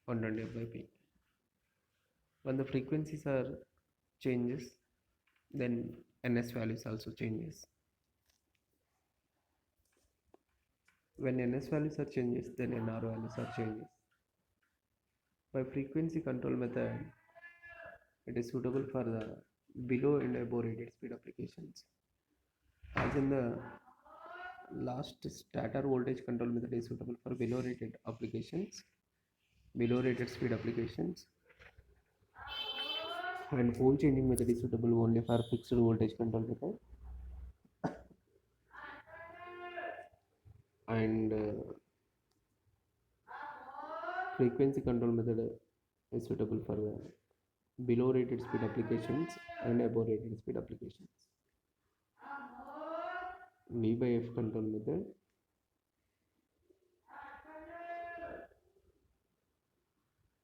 120 by P. When the frequencies are changes, then NS values also changes. When NS values are changes, then NR values are changes. By frequency control method, it is suitable for the below and above rated speed applications. As in the last, stator voltage control method is suitable for below rated applications, below rated speed applications, and pole changing method is suitable only for fixed voltage control method. And frequency control method is suitable for below rated speed applications and above rated speed applications. V by F control method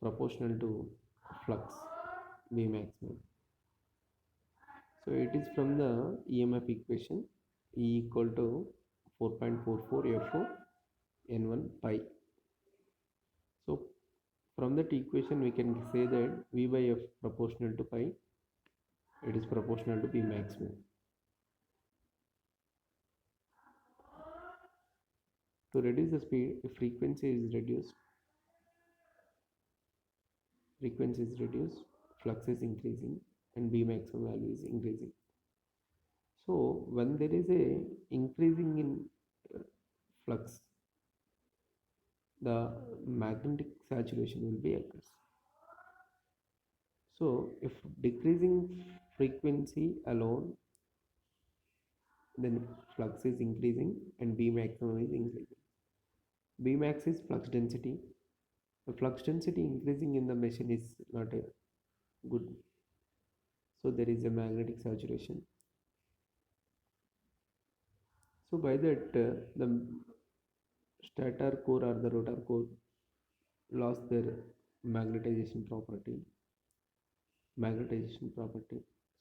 proportional to flux V maximum. So it is from the EMF equation E equal to 4.44 FO N1 pi. So from that equation we can say that V by F proportional to pi, it is proportional to V maximum. To reduce the speed, if frequency is reduced, flux is increasing and V maximum value is increasing. So when there is a increasing in flux, the magnetic saturation will be occurs. So if decreasing frequency alone, then flux is increasing and B maximum is increasing. B max is flux density. The flux density increasing in the machine is not a good. So there is a magnetic saturation. So by that the stator core or the rotor core lost their magnetization property.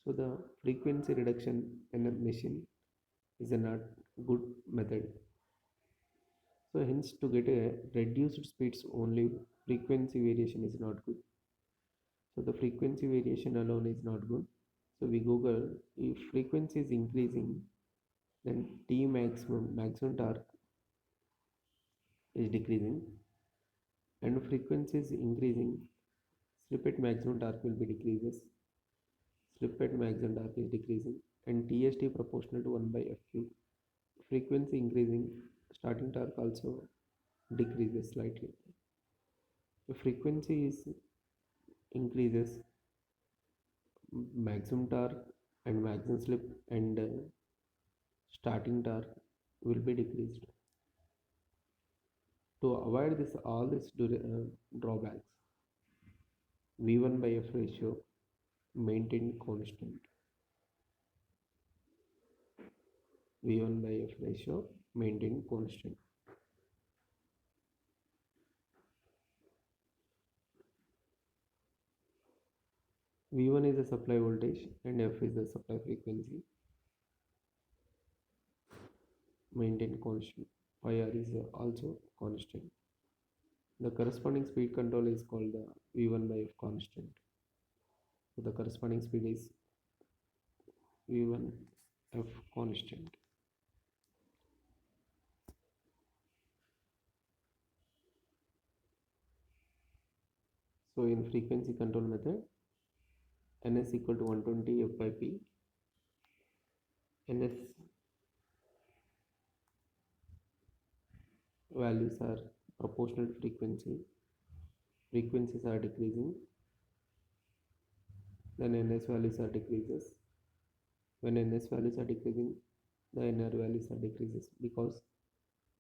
So the frequency reduction in a machine is a not good method. So hence to get a reduced speeds only frequency variation is not good. So the frequency variation alone is not good. So we Google if frequency is increasing, then T maximum torque is decreasing, and frequency is increasing, slip at maximum torque will be decreases. Slip at maximum torque is decreasing, and TST proportional to 1 by F cube. Frequency increasing, starting torque also decreases slightly. If frequency is increases, maximum torque and maximum slip and starting torque will be decreased. To avoid this all these drawbacks, V1 by F ratio maintained constant. V1 by F ratio maintained constant. V1 is the supply voltage and F is the supply frequency. Maintained constant. Phi R is also constant. The corresponding speed control is called the V1 by F constant. So the corresponding speed is V1 F constant. So in frequency control method, Ns equal to 120 F by P. Ns values are proportional to frequency. Frequencies are decreasing, then Ns values are decreases. When Ns values are decreasing, the NR values are decreases because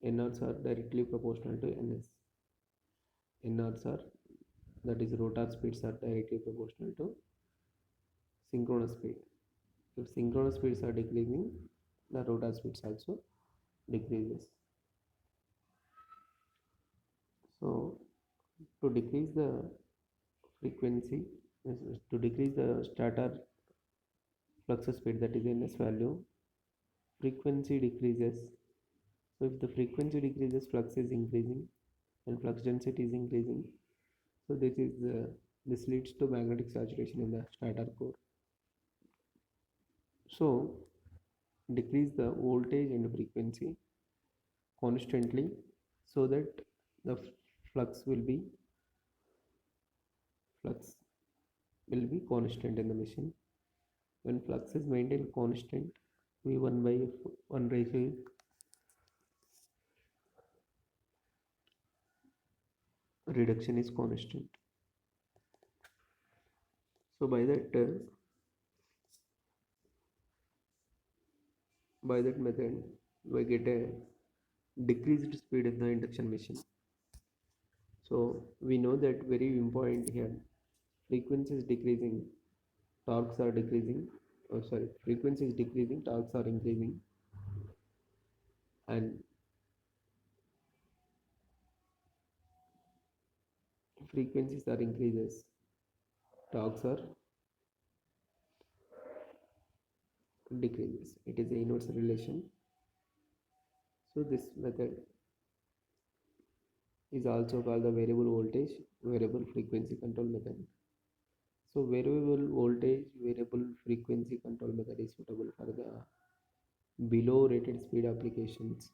NRs are directly proportional to Ns. NRs are, that is rotor speeds, are directly proportional to synchronous speed. If synchronous speeds are decreasing, the rotor speeds also decreases. So to decrease the frequency, to decrease the stator flux speed, that is Ns value, frequency decreases. So if the frequency decreases, flux is increasing and flux density is increasing. So this leads to magnetic saturation in the stator core. So decrease the voltage and frequency constantly so that the flux will be constant in the machine. When flux is maintained constant, V1 by F1 ratio reduction is constant. So by that method we get a decreased speed in the induction machine. So we know that very important here, frequency is decreasing, torques are decreasing. Frequency is decreasing, torques are increasing, and frequencies are increases, torques are decreases. It is a inverse relation. So this method is also called the variable voltage, variable frequency control method. So variable voltage, variable frequency control method is suitable for the below rated speed applications,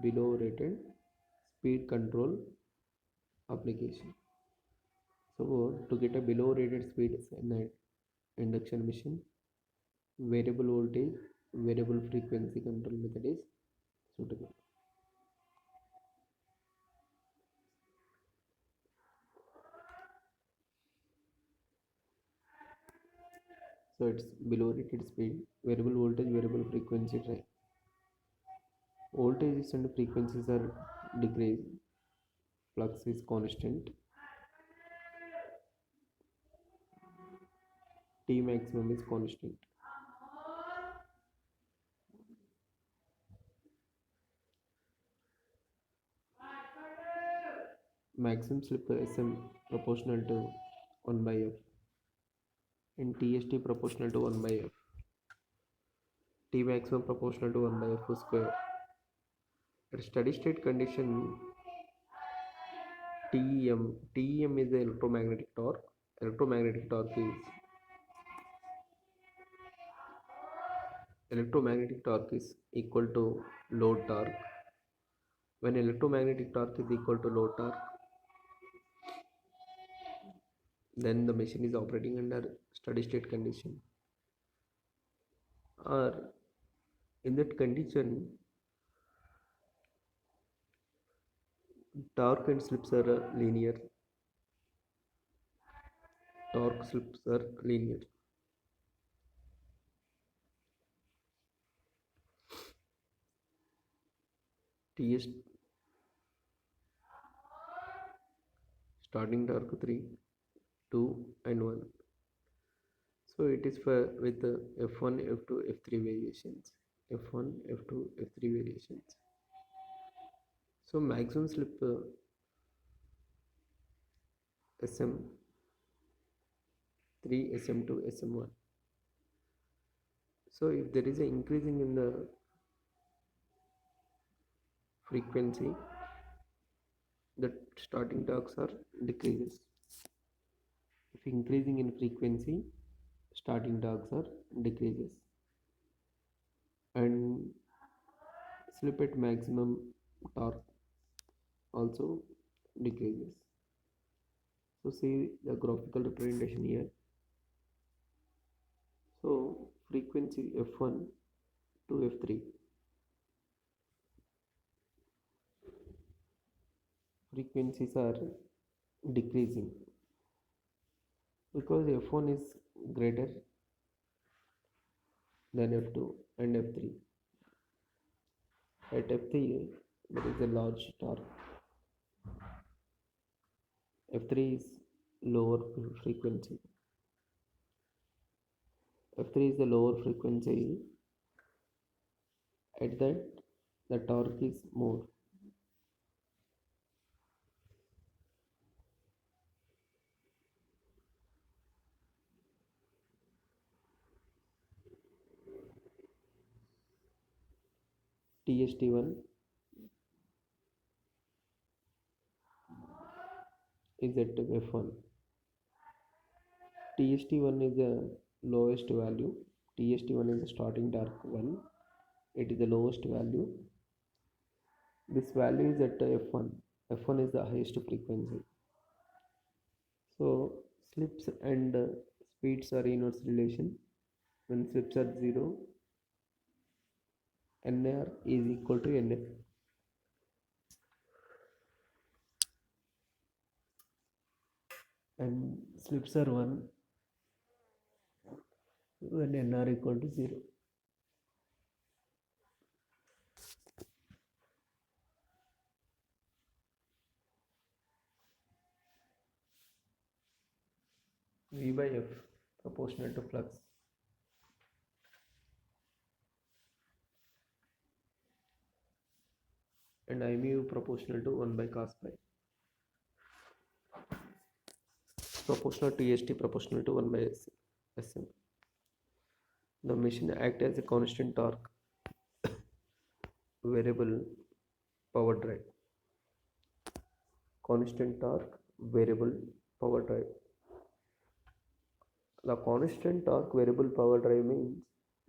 below rated speed control application. So to get a below rated speed in an induction machine, variable voltage, variable frequency control method is suitable. So it's below rated speed, variable voltage, variable frequency. Voltages and frequencies are decreased, flux is constant, T maximum is constant. Maximum slip SM proportional to 1 by F and TST proportional to 1 by F. T maximum proportional to 1 by F square. At steady state condition, TEM is the electromagnetic torque. Electromagnetic torque is equal to load torque. When electromagnetic torque is equal to load torque, then the machine is operating under steady state condition. Or in that condition, torque and slips are linear. Torque slips are linear. TS starting torque 3, 2 and 1. So it is for with the F1, F2, F3 variations. F1, F2, F3 variations. So maximum slip SM3, SM2, SM1. So if there is an increasing in the frequency, the starting torques are decreases. If increasing in frequency, starting torques are decreases, and slip at maximum torque also decreases. So see the graphical representation here. So frequency F1 to F3. Frequencies are decreasing because F1 is greater than F2 and F3. At F3 there is a large torque. F3 is lower frequency. F3 is the lower frequency. At that the torque is more. TST1 is at F1. TST1 is the lowest value. TST1 is the starting torque 1. It is the lowest value. This value is at F1. F1 is the highest frequency. So slips and speeds are inverse relation. When slips are 0, NR is equal to NF. And slips are 1 when NR equal to 0. V by F proportional to flux. And I mu proportional to 1 by cos phi. Proportional to TST proportional to 1 by Sm. The machine acts as a constant torque variable power drive. Constant torque variable power drive. The constant torque variable power drive means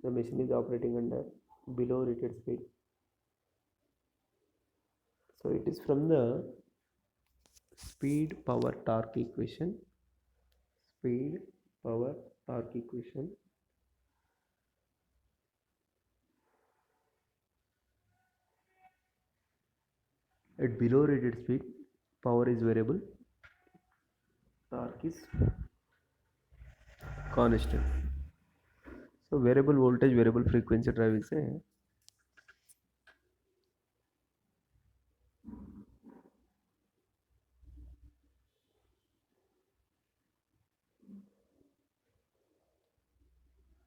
the machine is operating under below rated speed. So it is from the speed power torque equation. Speed power torque equation. At below rated speed, power is variable, torque is constant. So variable voltage, variable frequency drive is a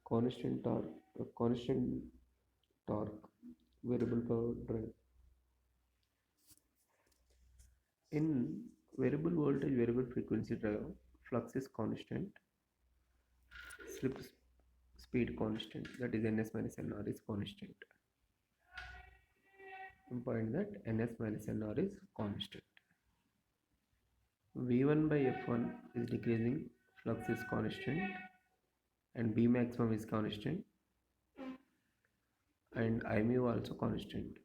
constant torque variable power drive. In variable voltage, variable frequency drive, flux is constant, slip speed constant, that is Ns minus Nr is constant. Important that Ns minus Nr is constant. V1 by F1 is decreasing, flux is constant, and B maximum is constant, and I mu also constant.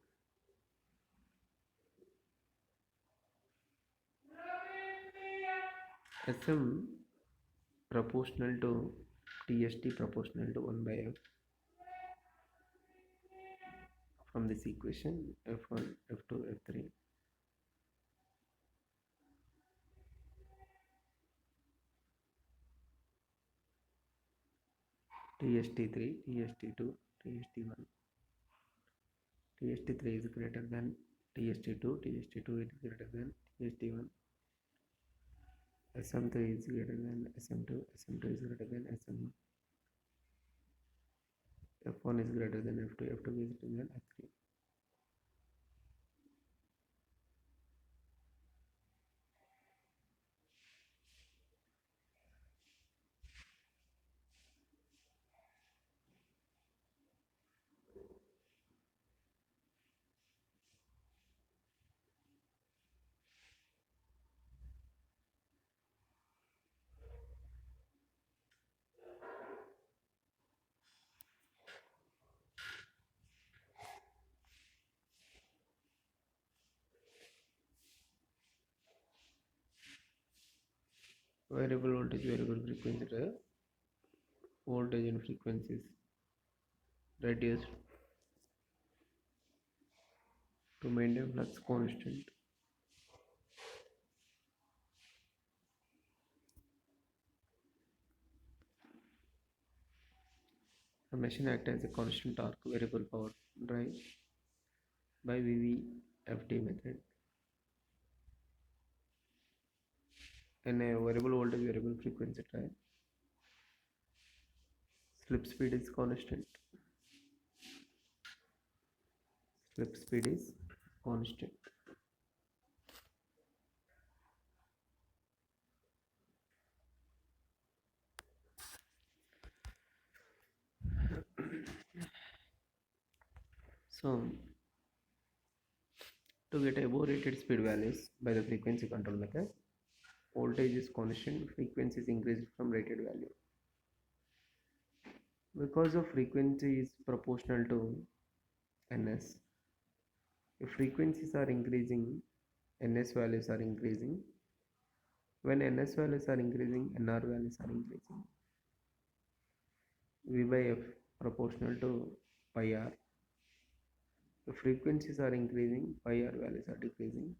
Sm proportional to TST proportional to 1 by F. From this equation, F1, F2, F3. TST3, TST2, TST1. TST3 is greater than TST2, TST2 is greater than TST1. SM3 is greater than SM2, SM2 is greater than SM1. F1 is greater than F2, F2 is greater than F3. Variable voltage, variable frequency drive. Voltage and frequencies reduced to maintain flux constant. The machine acts as a constant torque variable power drive by VVFT method. In a variable voltage, variable frequency drive, slip speed is constant. Slip speed is constant. So, to get above rated speed values by the frequency control method, voltage is constant, frequency is increased from rated value. Because of frequency is proportional to ns. If frequencies are increasing, ns values are increasing. When ns values are increasing, nr values are increasing. V by f proportional to pi r. If frequencies are increasing, pi r values are decreasing.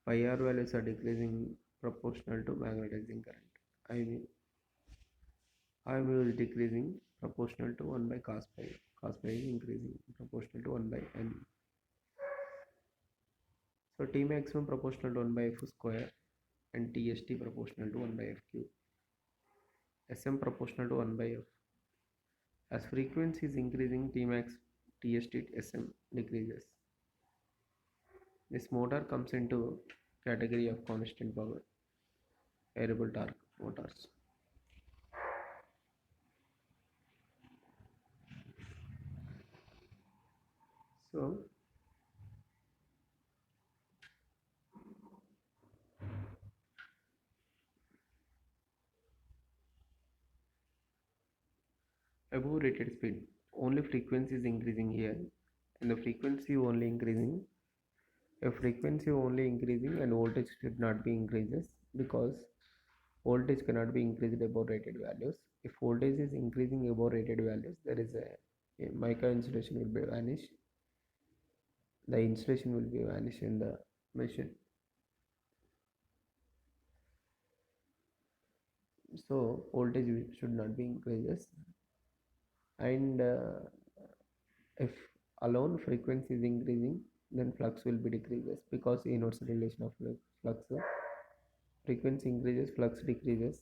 Pi r values are decreasing proportional to magnetizing current. I is decreasing proportional to 1 by cos pi. Cos pi is increasing proportional to 1 by n. So T maximum proportional to 1 by f square and TST proportional to 1 by f cube. Sm proportional to 1 by f. As frequency is increasing, T max, TST, Sm decreases. This motor comes into category of constant power, variable torque motors. So above rated speed, only frequency is increasing here, and the frequency only increasing. If frequency only increasing and voltage should not be increases, because voltage cannot be increased above rated values. If voltage is increasing above rated values, there is a mica insulation will be vanished. The insulation will be vanished in the machine. So voltage should not be increases, and if alone frequency is increasing, then flux will be decreases, because inverse relation of flux. Frequency increases, flux decreases.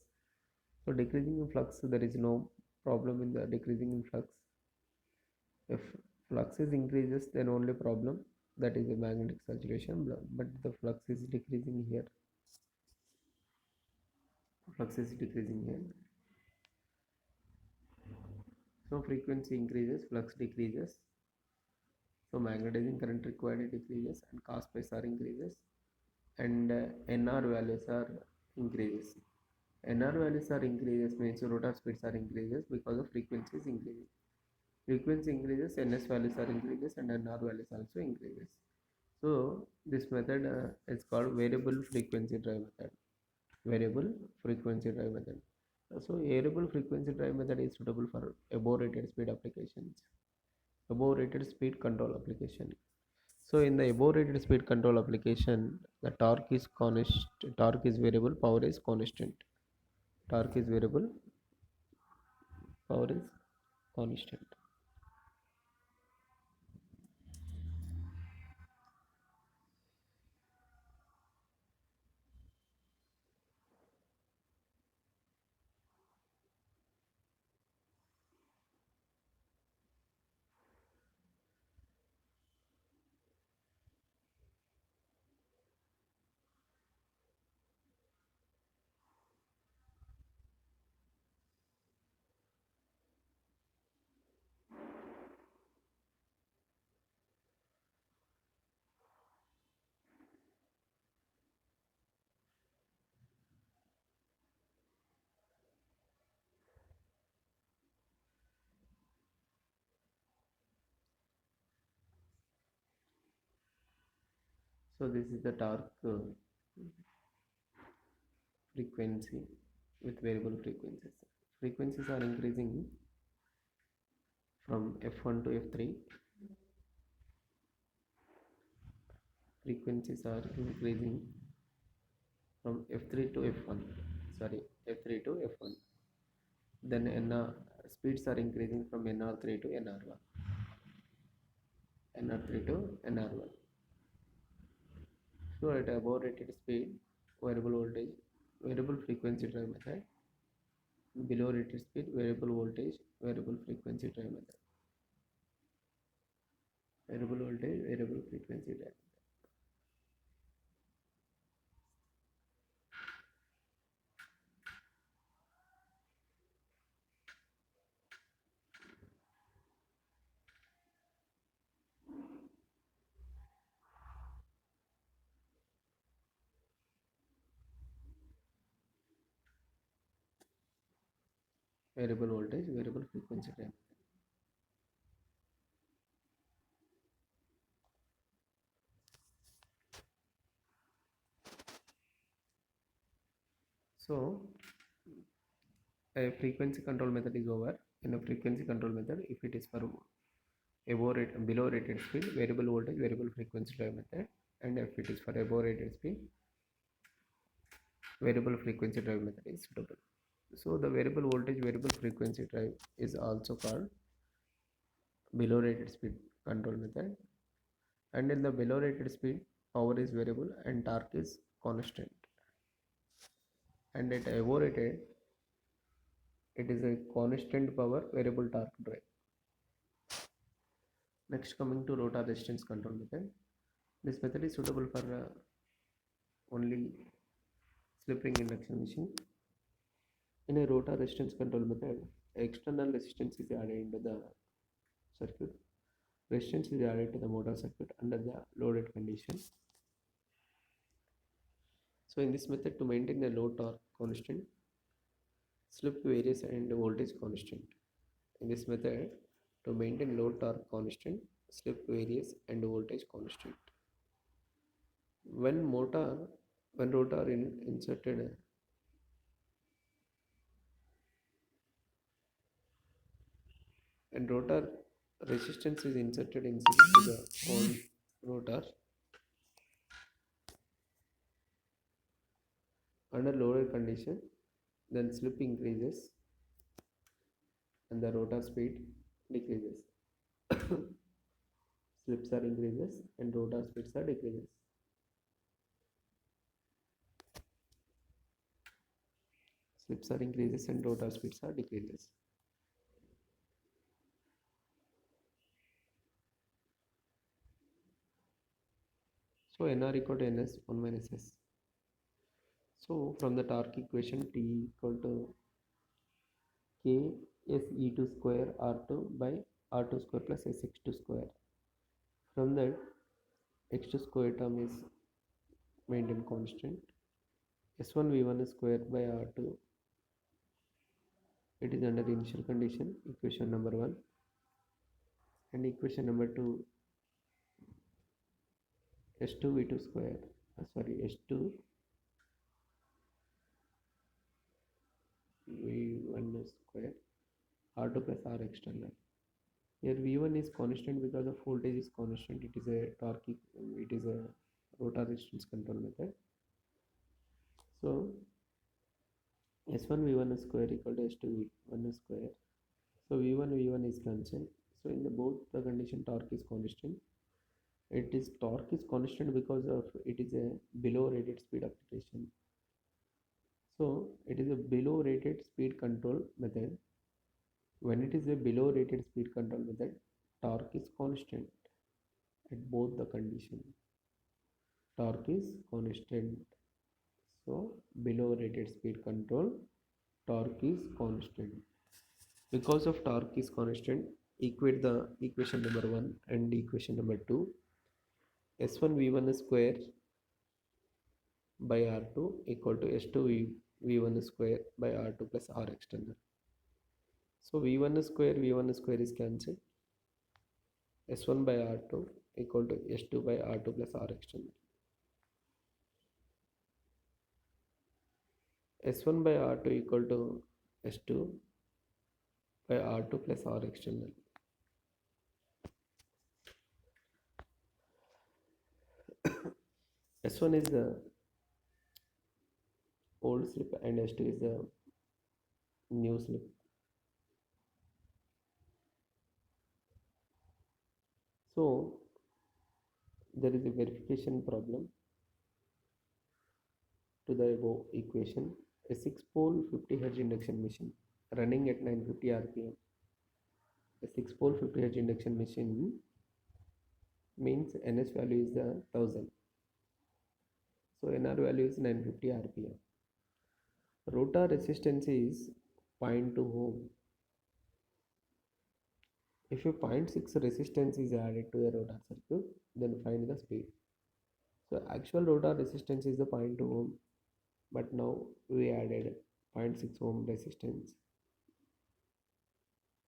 So decreasing in flux, there is no problem in the decreasing in flux. If flux is increases, then only problem, that is a magnetic saturation, but the flux is decreasing here. Flux is decreasing here. So frequency increases, flux decreases. So magnetizing current required decreases, and cos pi r increases, and nr values are increases. Nr values are increases means rotor speeds are increases because of frequency is increasing. Frequency increases, ns values are increases, and nr values also increases. So this method is called variable frequency drive method. Variable frequency drive method. So variable frequency drive method is suitable for above rated speed applications, above rated speed control application. So in the above rated speed control application, the torque is constant, torque is variable, power is constant. Torque is variable, power is constant. So this is the torque frequency with variable frequencies. Frequencies are increasing from F1 to F3. Frequencies are increasing from F3 to F1. Sorry, F3 to F1. Then speeds are increasing from NR3 to NR1. NR3 to NR1. So at above rated speed, variable voltage, variable frequency drive method. Below rated speed, variable voltage, variable frequency drive method. Variable voltage, variable frequency drive. variable voltage, variable frequency drive. So a frequency control method is over. In a frequency control method, if it is for above rate, below rated speed, variable voltage, variable frequency drive method, and if it is for above rated speed, variable frequency drive method is suitable. So the variable voltage, variable frequency drive is also called below rated speed control method. And in the below rated speed, power is variable and torque is constant. And at above rated, it is a constant power variable torque drive. Next, coming to rotor resistance control method. This method is suitable for only slip ring induction machine. In a rotor resistance control method, external resistance is added into the circuit. Resistance is added to the motor circuit under the loaded condition. So in this method, to maintain the load torque constant, slip varies and voltage constant. In this method, to maintain load torque constant, slip varies and voltage constant. When rotor inserted and rotor resistance is inserted into the old rotor under loaded condition, then slip increases and the rotor speed decreases. Slips are increases and rotor speeds are decreases. Slips are increases and rotor speeds are decreases. So NR equal to NS 1 minus S. So from the torque equation, T equal to K SE2 square R2 by R2 square plus SX2 square. From that, X2 square term is maintained constant. S1 V1 square by R2. It is under initial condition, equation number 1. And equation number 2, S2 V2 square. S2 V1 square R2 plus R external. Here V1 is constant because the voltage is constant. It is a torque. It is a rotor resistance control method. So S1 V1 square equal to S2 V1 square. So V1 is constant. So in the both the condition torque is constant. Torque is constant because of it is a below rated speed application. So it is a below rated speed control method. When it is a below rated speed control method, torque is constant at both the condition. Torque is constant. So below rated speed control, torque is constant. Because of torque is constant, equate the equation number 1 and equation number 2. S1 V1 square by R2 equal to S2 V1 square by R2 plus R external. So V1 square is cancelled. S1 by R2 equal to S2 by R2 plus R external. S1 by R2 equal to S2 by R2 plus R external. S1 is the old slip and S2 is the new slip. So there is a verification problem to the above equation. A 6-pole 50 Hz induction machine running at 950 rpm. A 6-pole 50 Hz induction machine means NS value is 1000. So NR value is 950 rpm. Rotor resistance is 0.2 ohm. If a 0.6 resistance is added to the rotor circuit, then find the speed. So actual rotor resistance is the 0.2 ohm, but now we added 0.6 ohm resistance.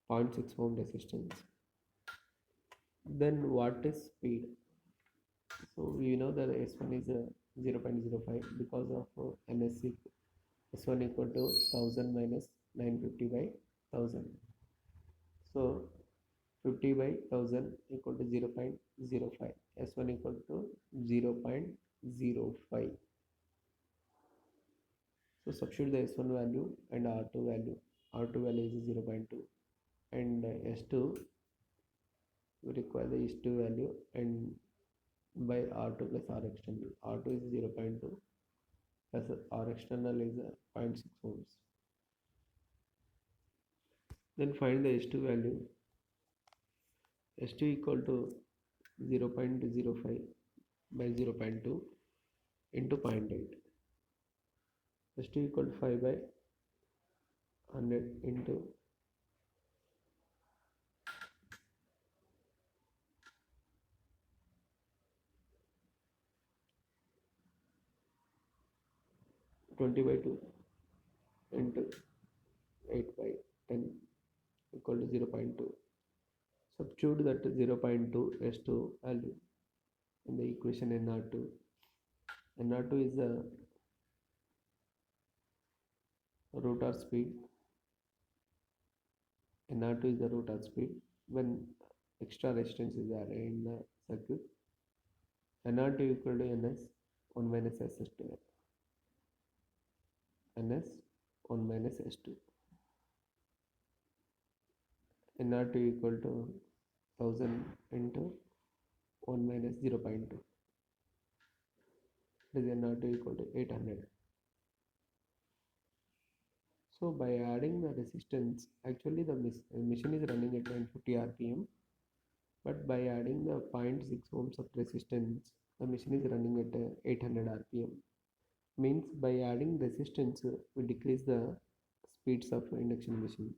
0.6 ohm resistance. Then what is speed? So we know that S1 is 0.05 because of NS S1 equal to 1000 minus 950 by 1000. So 50 by 1000 equal to 0.05. S1 equal to 0.05. So substitute the S1 value and R2 value. R2 value is 0.2 and S2 we require the S2 value and by R2 plus R external. R2 is 0.2 plus R external is 0.6 ohms. Then find the S2 value. S2 equal to 0.05 by 0.2 into 0.8. S2 equal to 5 by 100 into 20 by 2 into 8 by 10 equal to 0.2. Substitute that 0.2 S2 value in the equation NR2. NR2 is the rotor speed. NR2 is the rotor speed when extra resistance is added in the circuit. NR2 equal to NS 1 minus S2. NS 1 minus S2. NR2 equal to 1000 into 1 minus 0.2. That is NR2 equal to 800. So by adding the resistance, actually the machine is running at 950 RPM, but by adding the 0.6 ohms of resistance, the machine is running at 800 RPM. Means by adding resistance, we decrease the speeds of induction machine.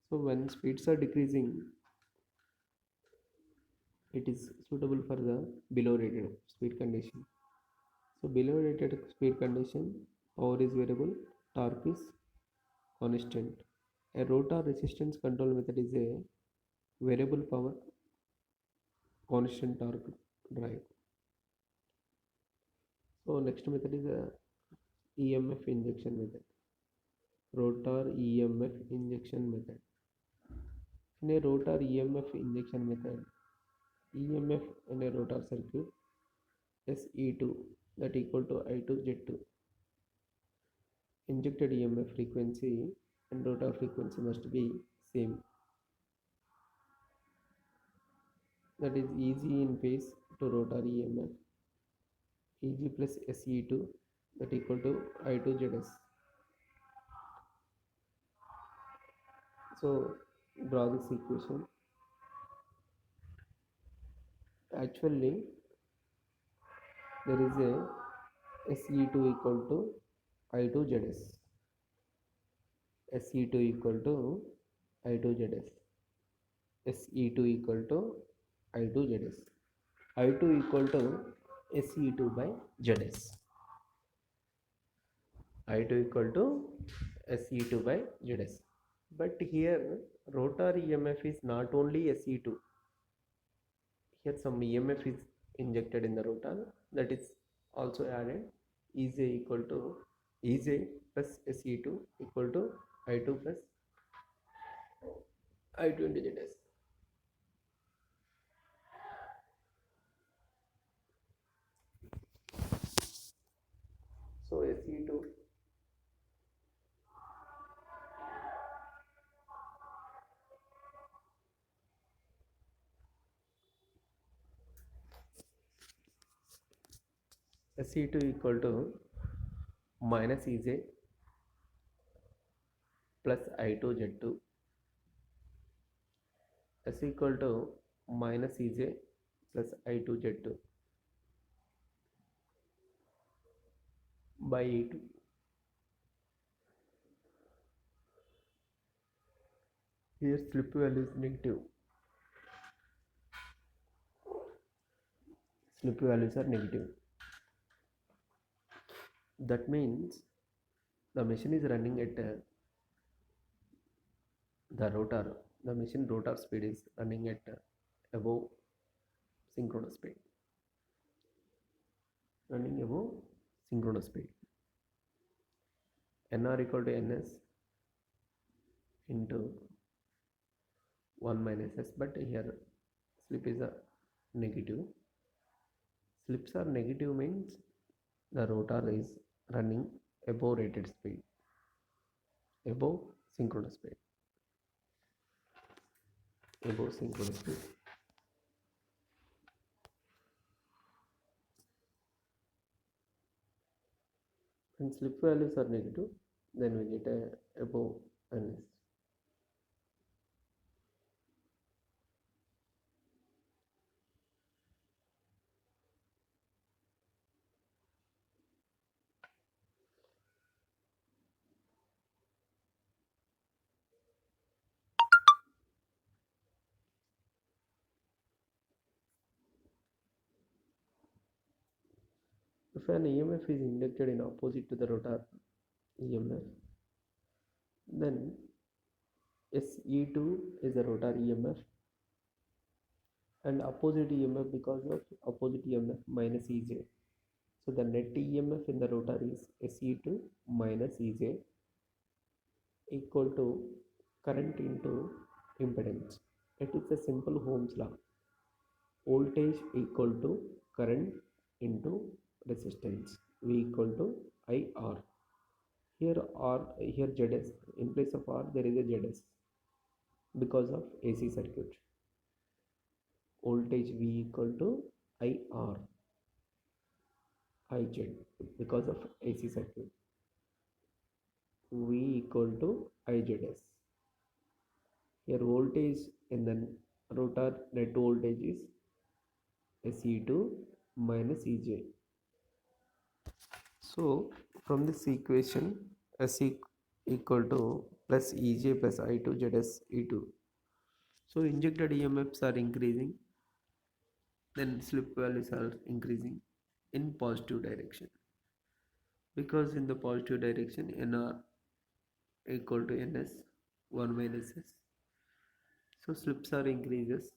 So when speeds are decreasing, it is suitable for the below rated speed condition. So below rated speed condition, power is variable, torque is constant. A rotor resistance control method is a variable power constant torque drive. So next method is a EMF injection method. Rotor EMF injection method. In a rotor EMF injection method, EMF in a rotor circuit SE2 that equal to I2Z2. Injected EMF frequency and rotor frequency must be same. That is EG in phase to rotor EMF. EG plus SE2 that equal to I2ZS. So draw this equation. Actually there is a SE2 equal to I2ZS. SE2 equal to I2ZS. SE2 equal to I2ZS. I2 equal to SE2 by ZS. I2 equal to SE2 by ZS. But here rotor EMF is not only SE2. Here some EMF is injected in the rotor, that is also added. EJ equal to EJ plus SE2 equal to I2 plus I2 into ZS. So SE2 SE2 equal to minus EJ plus I2 Z2. S equal to minus EJ plus I2 Z2 by E2. Here slip value is negative. Slip values are negative. That means the machine is running at the machine rotor speed is running at above synchronous speed, running above synchronous speed. Nr equal to ns into 1 minus s, but here slip is a negative. Slips are negative means the rotor is running above rated speed, above synchronous speed, above synchronous speed. When slip values are negative, then we get a above ns. If an EMF is inducted in opposite to the rotor EMF, then SE2 is the rotor EMF and opposite EMF because of opposite EMF minus EJ. So the net EMF in the rotor is SE2 minus EJ equal to current into impedance. It is a simple Ohm's law. Voltage equal to current into resistance. V equal to IR. Here ZS, in place of R there is a ZS because of AC circuit. Voltage V equal to IR, IZ because of AC circuit. V equal to IZS. Here voltage in the rotor net voltage is SE2 minus EJ. So from this equation, SE equal to plus EJ plus I2 ZS E2. So injected EMFs are increasing, then slip values are increasing in positive direction, because in the positive direction NR equal to NS 1 minus S. So slips are increases,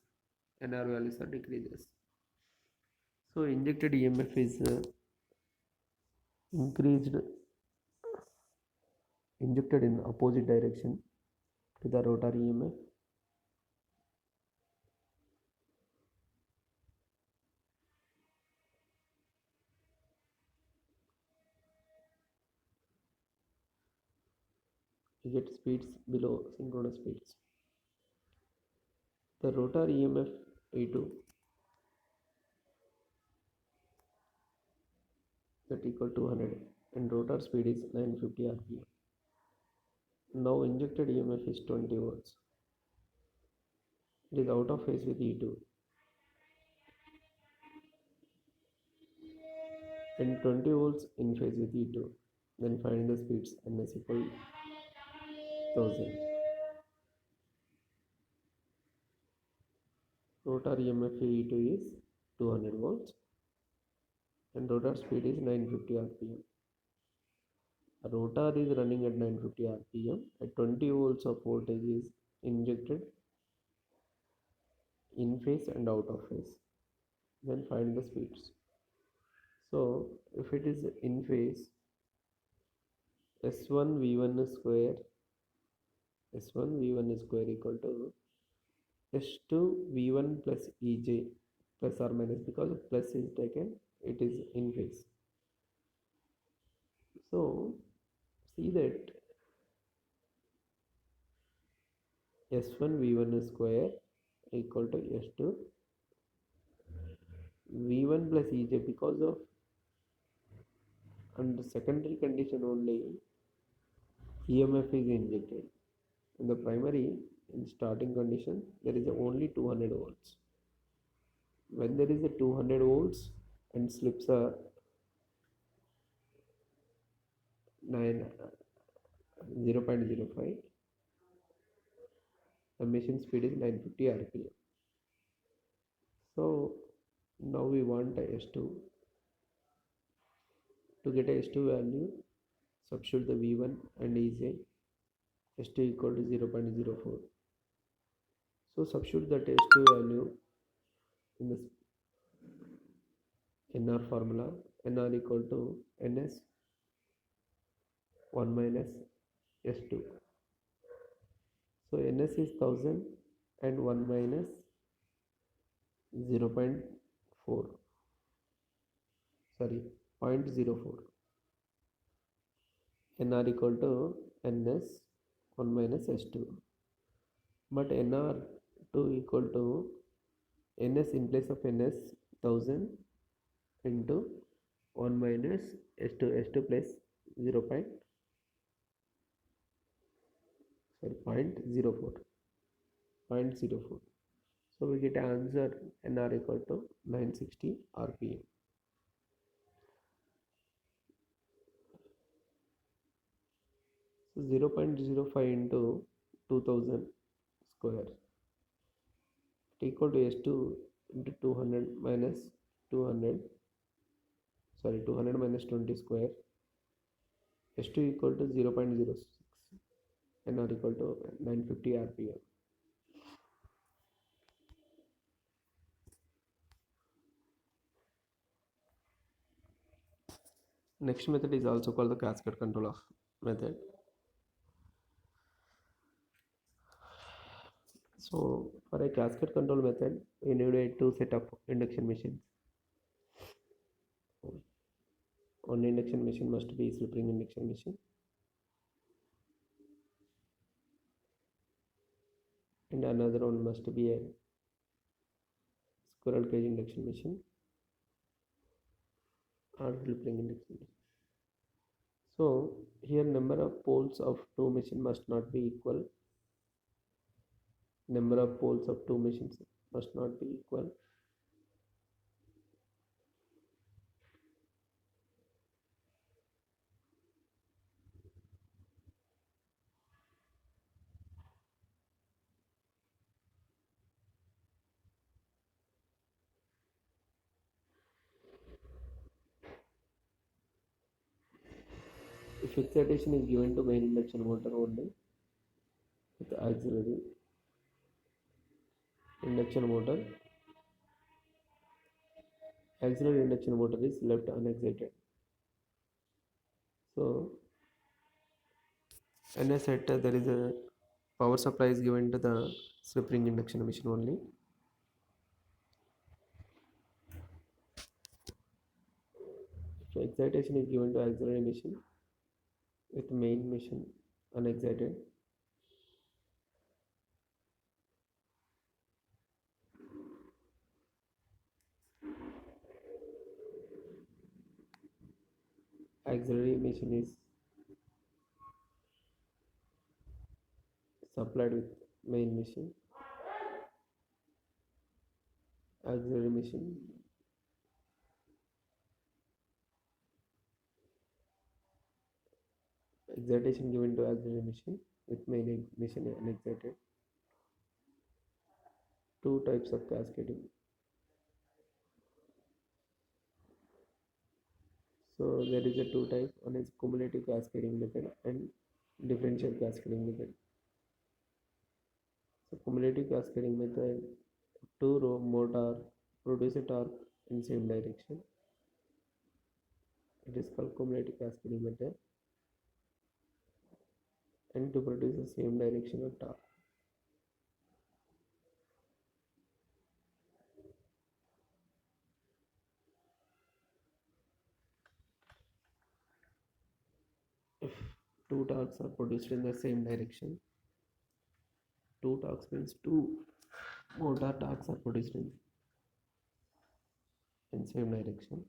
NR values are decreases. So injected EMF is injected in opposite direction to the rotor EMF. You get speeds below synchronous speeds. The rotor EMF E2 that equal to 200 and rotor speed is 950 rpm. Now injected EMF is 20 volts. It is out of phase with E2 and 20 volts in phase with E2. Then find the speeds. Ns equal 1000. Rotor EMF E2 is 200 volts and rotor speed is 950 rpm. A rotor is running at 950 rpm. At 20 volts of voltage is injected in phase and out of phase. Then find the speeds. So if it is in phase, S1 V1 square equal to S2 V1 plus EJ plus or minus, because of plus is taken, it is in phase. So see that S1 V1 square equal to S2 V1 plus EJ, because of under secondary condition only EMF is injected. In the primary, in starting condition, there is only 200 volts. When there is a 200 volts and slips are 0.05, the machine speed is 950 rpm. So now we want a S2. To get a S2 value, substitute the V1 and EJ S2 equal to 0.04. So substitute that S2 value in the NR formula. NR equal to NS 1 minus S2. So NS is 1000 and 1 minus 0.4, sorry, 0.04. NR equal to NS 1 minus S2. But NR2 equal to NS in place of NS 1000 into 1 minus S2, S2 plus 0. 0.04. So we get answer NR equal to 960 RPM. So 0.05 into 2000 square equal to S2 into 200 minus 200, sorry, 200 minus 20 square. S2 equal to 0.06. NR equal to 950 RPM. Next method is also called the cascade control of method. So for a cascade control method, we need a two set of induction machines. One induction machine must be slip ring induction machine, and another one must be a squirrel cage induction machine or slip ring induction machine. So here number of poles of two machines must not be equal. Number of poles of two machines must not be equal. If excitation is given to main induction motor only with auxiliary induction motor, auxiliary induction motor is left unexcited. So and I said there is a power supply is given to the slip ring induction machine only. So excitation is given to auxiliary machine with main machine unexcited. Auxiliary machine is supplied with main machine. Auxiliary machine excitation given to auxiliary machine with main machine unexcited. Two types of cascading. So there is a two type. One is cumulative cascading method and differential cascading method. So cumulative cascading method, two row motor produce a torque in same direction. It is called cumulative cascading method, and to produce the same direction of torque. If two torques are produced in the same direction, two torques means two motor torques are produced in same direction.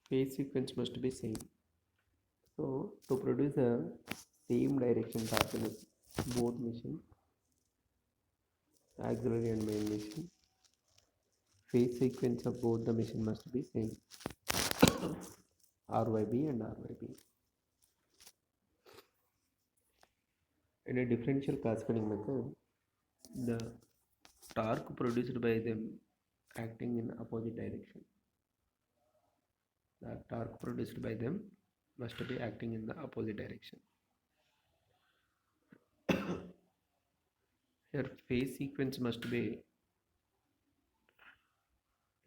Phase sequence must be same. So to produce a same direction torque in both machine, auxiliary and main machine, phase sequence of both the machine must be same. RYB and RYB. In a differential cascading method, the torque produced by them acting in opposite direction. The torque produced by them must be acting in the opposite direction. Here phase sequence must be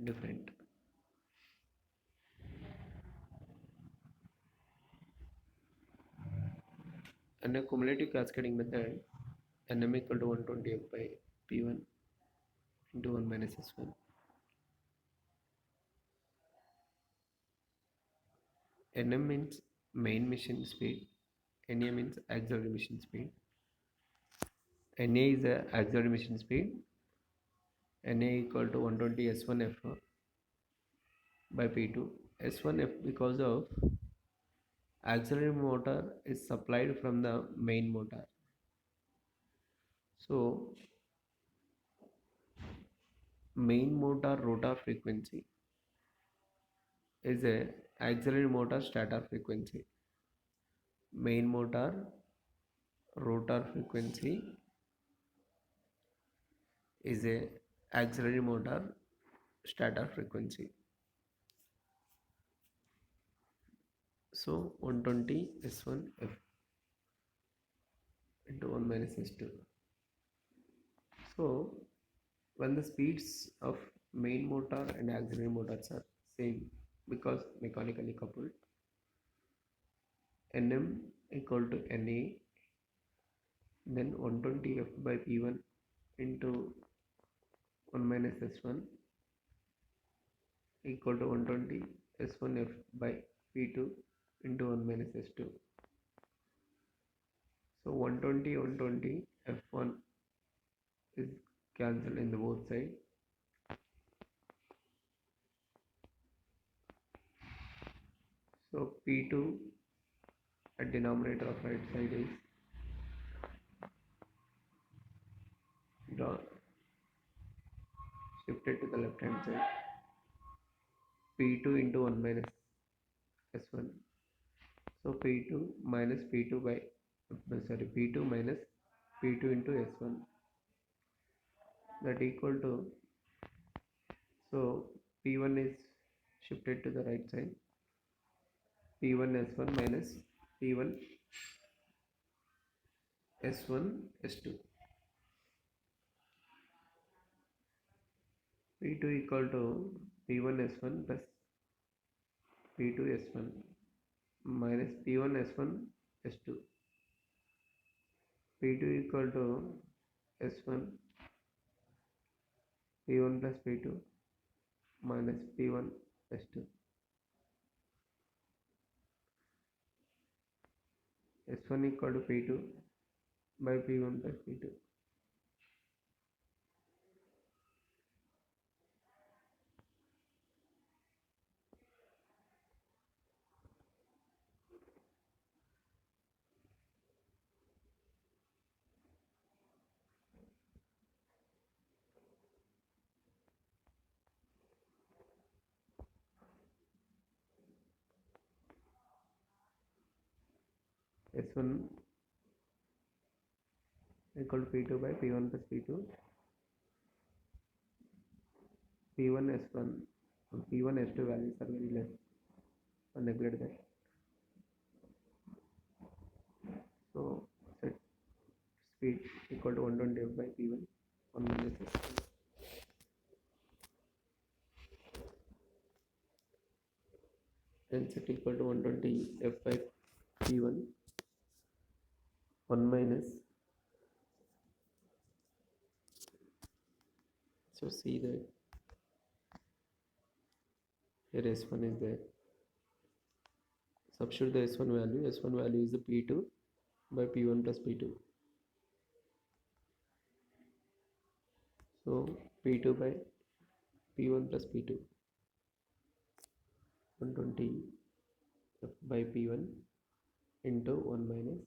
different. In a cumulative cascading method, Nm equal to 120 F by P1 into 1 minus S1. Nm means main machine speed, Na means auxiliary machine speed. Na is the auxiliary machine speed. Na equal to 120 S1 F by P2. S1 F because of auxiliary motor is supplied from the main motor. So main motor rotor frequency is a auxiliary motor stator frequency. Main motor rotor frequency is a auxiliary motor stator frequency. So 120 S1 F into 1 minus S2. So when the speeds of main motor and auxiliary motors are same because mechanically coupled, Nm equal to Na, then 120 F by P1 into 1 minus S1 equal to 120 S1 F by P2 into 1 minus S2. So 120 F1 is cancelled in the both side. So P2 at denominator of right side is shifted to the left hand side. P2 into 1 minus S1. So P2 minus P2 by P2 minus P2 into S1, that equal to, so P1 is shifted to the right side, P1 S1 minus P1 S1 S2. P2 equal to P1 S1 plus P2 S1 minus P1 S1 S2. P2 equal to S1 P1 plus P2 minus P1 S2. S1 equal to P2 by P1 plus P2. S1 equal to P2 by P1 plus P2. P1 S1, P1 S2 values are very less, so neglect that. So set speed equal to 120 F by P1, 1 minus S2. And set equal to 120 F by P1, 1 minus. So see that here S1 is there. Substitute the S1 value. S1 value is the P2 by P1 plus P2. So P2 by P1 plus P2. 120 F by P1 into 1 minus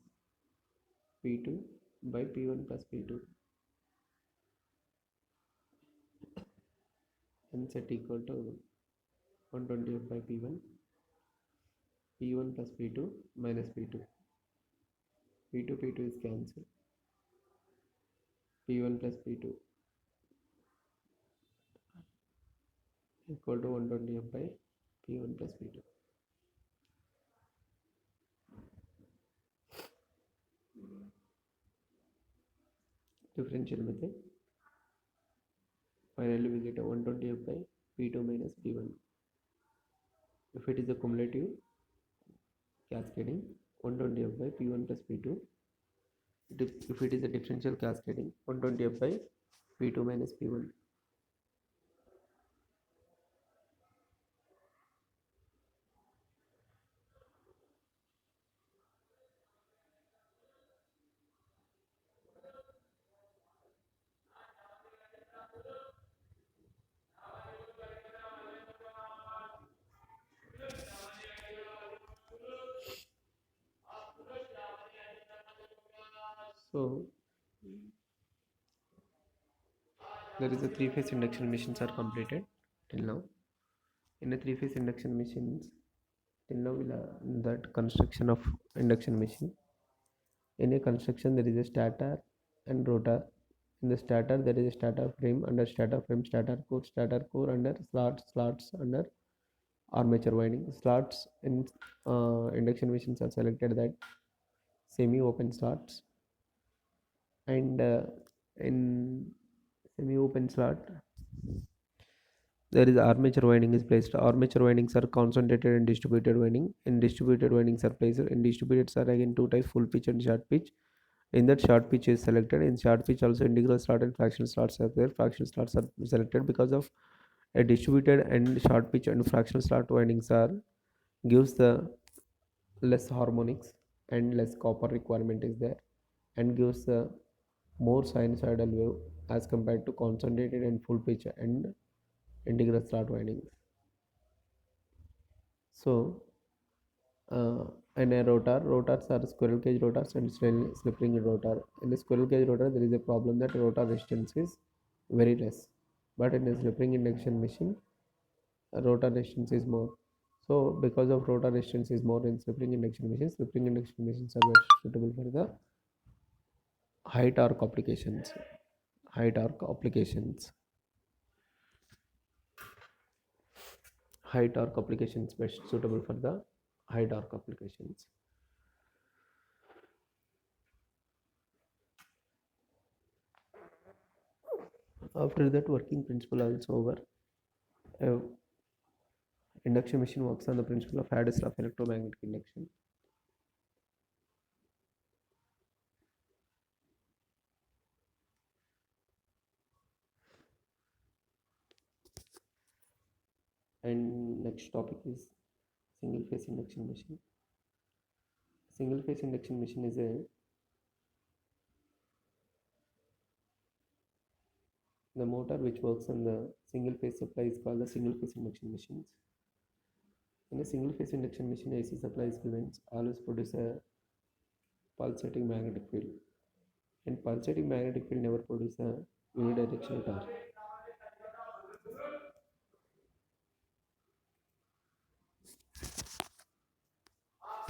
P2 by P1 plus P2. And set equal to 120 F by P1, P1 plus P2 minus P2. P2 is cancelled. P1 plus P2 equal to 120 F by P1 plus P2. Differential method. Finally, we get a 120 F by P2 minus P1. If it is a cumulative cascading, 120 F by P1 plus P2. If it is a differential cascading, 120 F by P2 minus P1. So there is a three-phase induction machines are completed till now. In a three-phase induction machines, till now that construction of induction machine. In a construction, there is a stator and rotor. In the stator, there is a stator frame, under stator frame, stator core under slots under armature winding. Slots in induction machines are selected that semi-open slots, and in semi-open slot there is armature winding is placed. Armature windings are concentrated and distributed winding. In distributed windings are placed. In distributed are again two types, full pitch and short pitch. In that, short pitch is selected. In short pitch also integral slot and fractional slots are there. Fractional slots are selected because of a distributed and short pitch and fractional slot windings are gives the less harmonics and less copper requirement is there, and gives the more sinusoidal wave as compared to concentrated and full pitch and integral slot windings. So and a rotors are squirrel cage rotors and slip ring rotor. In the squirrel cage rotor, there is a problem that rotor resistance is very less, but in a slip ring induction machine, rotor resistance is more. So because of rotor resistance is more in slip ring induction machines, slip ring induction machines are best suitable for the high torque applications. High torque applications. High torque applications best suitable for the high torque applications. After that, working principle also over. Induction machine works on the principle of Faraday law of electromagnetic induction. And next topic is single phase induction machine. Single phase induction machine is the motor which works on the single phase supply is called the single phase induction machines. In a single phase induction machine, AC supply is given, always produce a pulsating magnetic field, and pulsating magnetic field never produce a unidirectional torque.